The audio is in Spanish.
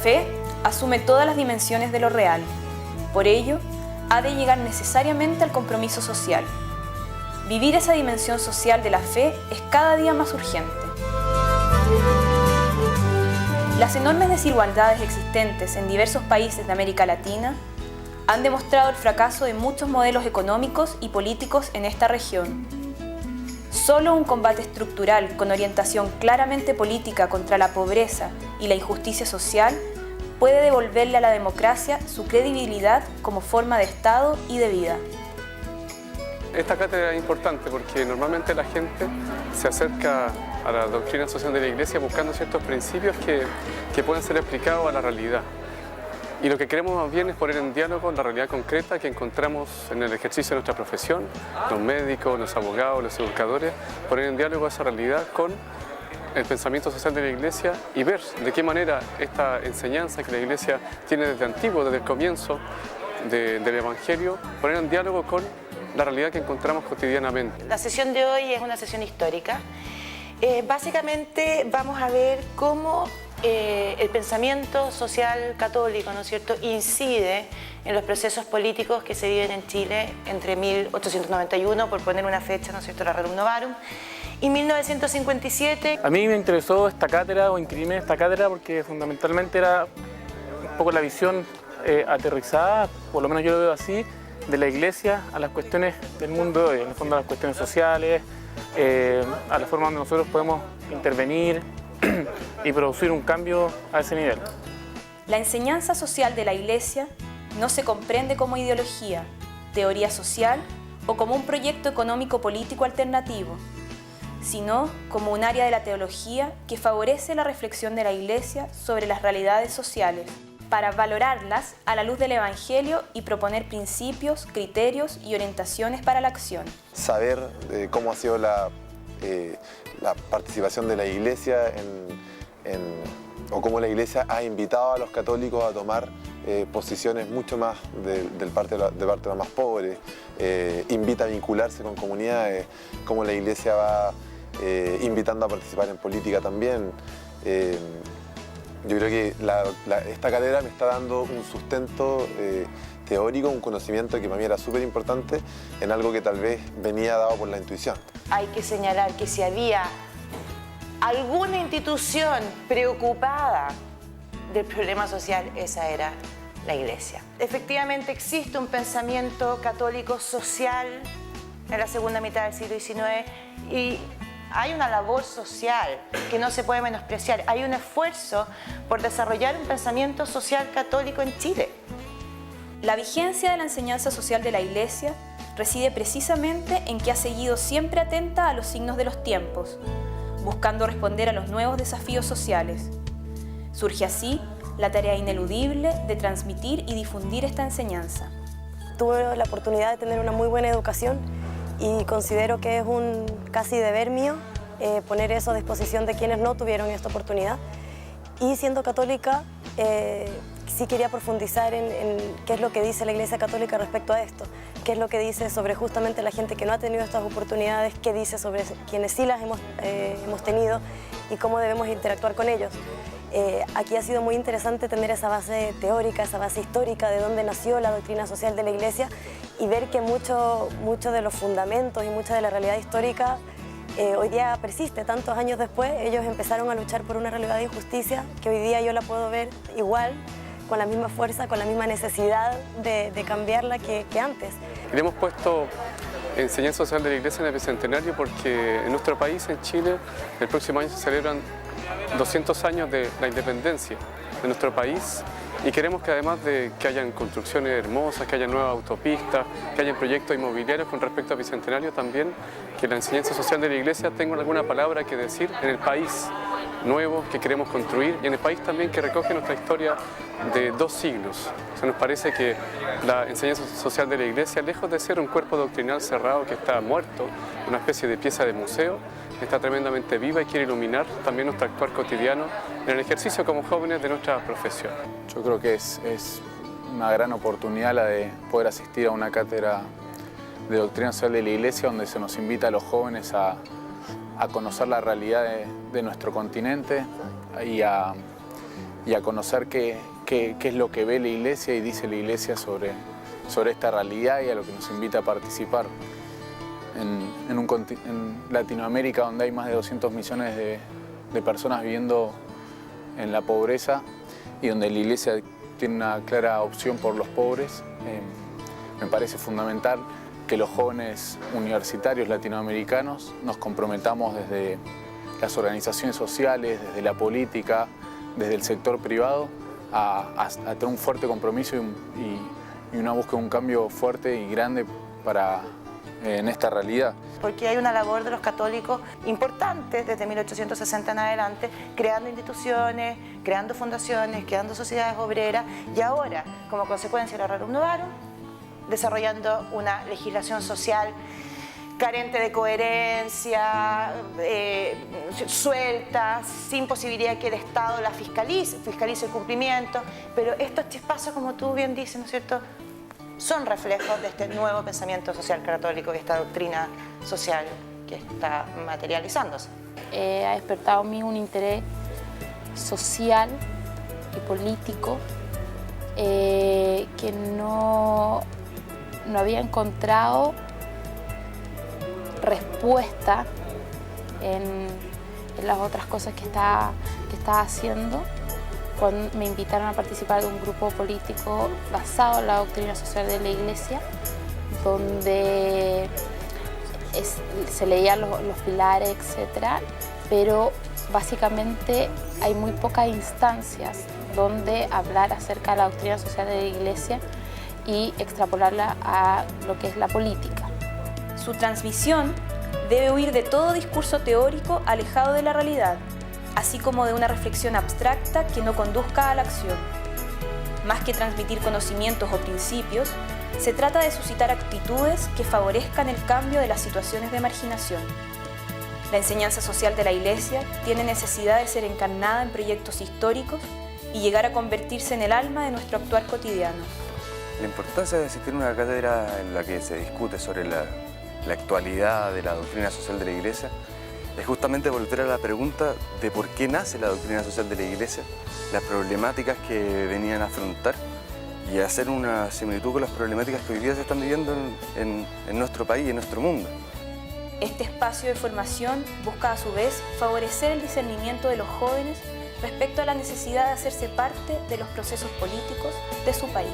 fe asume todas las dimensiones de lo real. Por ello, ha de llegar necesariamente al compromiso social. Vivir esa dimensión social de la fe es cada día más urgente. Las enormes desigualdades existentes en diversos países de América Latina han demostrado el fracaso de muchos modelos económicos y políticos en esta región. Solo un combate estructural con orientación claramente política contra la pobreza y la injusticia social puede devolverle a la democracia su credibilidad como forma de Estado y de vida. Esta cátedra es importante porque normalmente la gente se acerca a la doctrina social de la Iglesia buscando ciertos principios que pueden ser aplicados a la realidad. Y lo que queremos más bien es poner en diálogo la realidad concreta que encontramos en el ejercicio de nuestra profesión, los médicos, los abogados, los educadores, poner en diálogo esa realidad con el pensamiento social de la Iglesia y ver de qué manera esta enseñanza que la Iglesia tiene desde antiguo, desde el comienzo del Evangelio, poner en diálogo con la realidad que encontramos cotidianamente. La sesión de hoy es una sesión histórica. Básicamente vamos a ver cómo el pensamiento social católico, ¿no es cierto?, incide en los procesos políticos que se viven en Chile entre 1891, por poner una fecha, ¿no es cierto?, la Rerum Novarum, y 1957. A mí me interesó esta cátedra o inscribirme en esta cátedra porque fundamentalmente era un poco la visión aterrizada, por lo menos yo lo veo así, de la Iglesia a las cuestiones del mundo de hoy, en el fondo a las cuestiones sociales, a la forma donde nosotros podemos intervenir y producir un cambio a ese nivel. La enseñanza social de la Iglesia no se comprende como ideología, teoría social o como un proyecto económico-político alternativo, sino como un área de la teología que favorece la reflexión de la Iglesia sobre las realidades sociales, para valorarlas a la luz del Evangelio y proponer principios, criterios y orientaciones para la acción. Saber cómo ha sido la participación de la Iglesia o cómo la Iglesia ha invitado a los católicos a tomar posiciones mucho más de parte de los más pobres, invita a vincularse con comunidades, cómo la Iglesia va invitando a participar en política también. Yo creo que esta cátedra me está dando un sustento teórico, un conocimiento que para mí era súper importante en algo que tal vez venía dado por la intuición. Hay que señalar que si había alguna institución preocupada del problema social, esa era la Iglesia. Efectivamente existe un pensamiento católico social en la segunda mitad del siglo XIX y hay una labor social que no se puede menospreciar. Hay un esfuerzo por desarrollar un pensamiento social católico en Chile. La vigencia de la enseñanza social de la Iglesia reside precisamente en que ha seguido siempre atenta a los signos de los tiempos, buscando responder a los nuevos desafíos sociales. Surge así la tarea ineludible de transmitir y difundir esta enseñanza. Tuve la oportunidad de tener una muy buena educación y considero que es un casi deber mío poner eso a disposición de quienes no tuvieron esta oportunidad. Y siendo católica, sí quería profundizar en qué es lo que dice la Iglesia Católica respecto a esto, qué es lo que dice sobre justamente la gente que no ha tenido estas oportunidades, qué dice sobre quienes sí las hemos tenido y cómo debemos interactuar con ellos. Aquí ha sido muy interesante tener esa base teórica, esa base histórica de dónde nació la doctrina social de la Iglesia y ver que mucho de los fundamentos y mucha de la realidad histórica hoy día persiste. Tantos años después, ellos empezaron a luchar por una realidad de injusticia que hoy día yo la puedo ver igual, con la misma fuerza, con la misma necesidad de cambiarla que antes. Le hemos puesto enseñanza social de la Iglesia en el Bicentenario porque en nuestro país, en Chile, el próximo año se celebran 200 años de la independencia de nuestro país y queremos que además de que hayan construcciones hermosas, que haya nuevas autopistas, que haya proyectos inmobiliarios con respecto al Bicentenario también, que la enseñanza social de la Iglesia tenga alguna palabra que decir en el país nuevo que queremos construir y en el país también que recoge nuestra historia de 2 siglos. O sea, nos parece que la enseñanza social de la Iglesia, lejos de ser un cuerpo doctrinal cerrado que está muerto, una especie de pieza de museo, está tremendamente viva y quiere iluminar también nuestro actuar cotidiano en el ejercicio como jóvenes de nuestra profesión. Yo creo que es una gran oportunidad la de poder asistir a una cátedra de doctrina social de la Iglesia donde se nos invita a los jóvenes a conocer la realidad de nuestro continente y a y a conocer qué es lo que ve la Iglesia y dice la Iglesia sobre esta realidad y a lo que nos invita a participar. En Latinoamérica, donde hay más de 200 millones de personas viviendo en la pobreza y donde la Iglesia tiene una clara opción por los pobres, me parece fundamental que los jóvenes universitarios latinoamericanos nos comprometamos desde las organizaciones sociales, desde la política, desde el sector privado, a tener un fuerte compromiso y una búsqueda de un cambio fuerte y grande en esta realidad. Porque hay una labor de los católicos importante desde 1860 en adelante, creando instituciones, creando fundaciones, creando sociedades obreras y ahora, como consecuencia de la Rerum Novarum, desarrollando una legislación social carente de coherencia, suelta, sin posibilidad de que el Estado la fiscalice el cumplimiento, pero estos espacios, como tú bien dices, ¿no es cierto?, son reflejos de este nuevo pensamiento social católico y esta doctrina social que está materializándose. Ha despertado en mí un interés social y político que no había encontrado respuesta en las otras cosas que estaba haciendo. Cuando me invitaron a participar de un grupo político basado en la doctrina social de la Iglesia, donde se leían los pilares, etc. Pero básicamente hay muy pocas instancias donde hablar acerca de la doctrina social de la Iglesia y extrapolarla a lo que es la política. Su transmisión debe huir de todo discurso teórico alejado de la realidad, así como de una reflexión abstracta que no conduzca a la acción. Más que transmitir conocimientos o principios, se trata de suscitar actitudes que favorezcan el cambio de las situaciones de marginación. La enseñanza social de la Iglesia tiene necesidad de ser encarnada en proyectos históricos y llegar a convertirse en el alma de nuestro actuar cotidiano. La importancia de asistir a una cátedra en la que se discute sobre la actualidad de la doctrina social de la Iglesia es justamente volver a la pregunta de por qué nace la doctrina social de la Iglesia, las problemáticas que venían a afrontar y hacer una similitud con las problemáticas que hoy día se están viviendo en nuestro país y en nuestro mundo. Este espacio de formación busca a su vez favorecer el discernimiento de los jóvenes respecto a la necesidad de hacerse parte de los procesos políticos de su país.